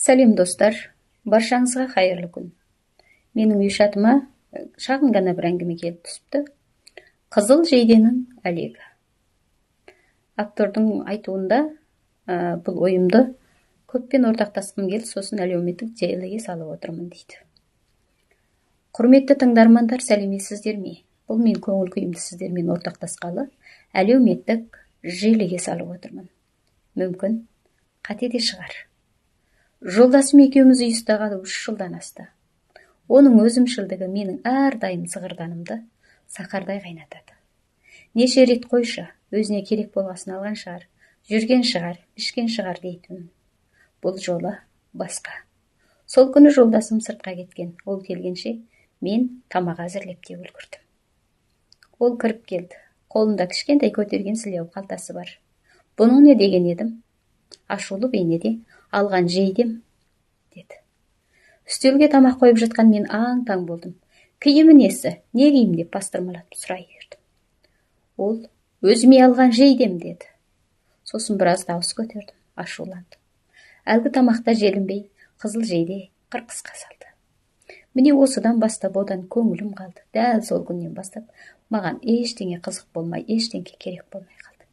Сәлем достар, баршаңызға қайырлы күн. Менің үй шатыма шағын ғана бір әңгіме келіп түсіпті. Қызыл жейденің әлегі. Автордың айтуында бұл ойымды көппен ортақтасқым келді, сосын әлеуметтік желіге салып отырмын дейді. Құрметті тыңдармандар, сәлеметсіздер ме? Бұл мен көңіл күйімді сіздермен ортақтасқалы әлеуметтік желіге салып отырмын. Мүмкін қате де шығар. Жолдасым екеуміз үй ұстағалы 3 жылдан асты. Оның өзімшілдігі менің әрдайым зығырданымды сақардай қайнатады. Неше рет қойшы, өзіне керек болғасын алған шығар, жүрген шығар, ішкен шығар дейтін. Бұл жолы басқа. Сол күні жолдасым сыртқа кеткен. Ол келгенше мен тамақ әзірлеп те үлгірдім. Ол кіріп келді. Қолында кішкентай көтерген сілеу қалтасы бар. Бұның не деген едім? Ашулы бейнеде алған жейдем, деді. Үстелге тамақ қойып жатқан мен аң-таң болдым. Киімі несі, не киім деп бастырмалатып сұрай бердім. Ол өзіме алған жейдем, деді. Сосын біраз дауыс көтердім, ашуландым. Әлгі тамақта желінбей, қызыл жейде қырқысқа салды. Міне осыдан бастап одан көңілім қалды. Дәл сол күннен бастап маған ештеңе қызық болмай, ештеңе керек болмай қалды.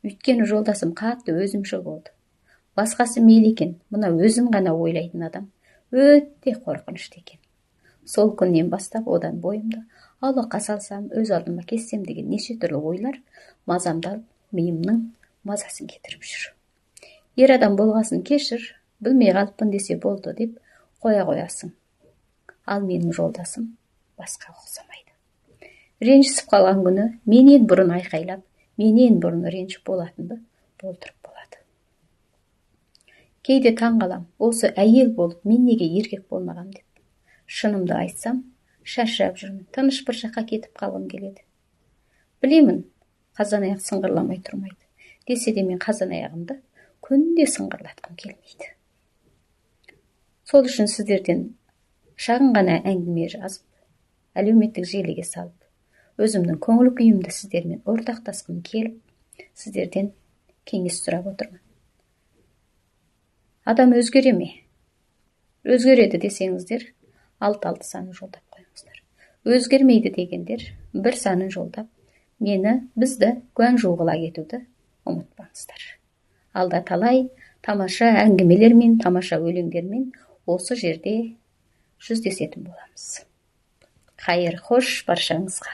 Өйткені жолдасым қатты өзімшіл болды. Басқасы мейлі екен, мұна өзін ғана ойлайтын адам өте қорқынышты екен. Сол күннен бастап одан бойымды аулаққа салсам, өз алдыма кессем деген неше түрлі ойлар мазамдалып, миымның мазасын кетіріп жүр. Ер адам болғасын кешір, білмей қалыппын десе болды деп қоя қоясың. Ал менің жолдасым басқа ұқсамайды. Ренжісіп қалған күні менен бұрын айқайлап, менен бұрын ренжіп болатынды болдырып болады. Кейде таң қалам, осы әйел болып, мен неге еркек болмағам деп. Шынымды айтсам, шаршап жүрмін, тыныш бір жаққа кетіп қалғым келеді. Білемін, қазан аяқ сыңғырламай тұрмайды. Десе де мен қазан аяғымды күнде сыңғырлатқым келмейді. Сол үшін сіздерден шағын ғана әңгіме жазып, әлеуметтік желіге салып, өзімнің көңіл күйімді сіздермен ортақтасқым келіп, сіздерден кеңес сұрап отырмын. Адам өзгере ме? Өзгереді десеңіздер, 6 санын жолдап қойыңыздар. Өзгермейді дегендер, 1 санын жолдап, бізді куән жуғыла кетуді ұмытпаңыздар. Алда талай тамаша әңгімелермен, тамаша өлеңдермен осы жерде жүздесетін боламыз. Қайыр хош баршаңызға.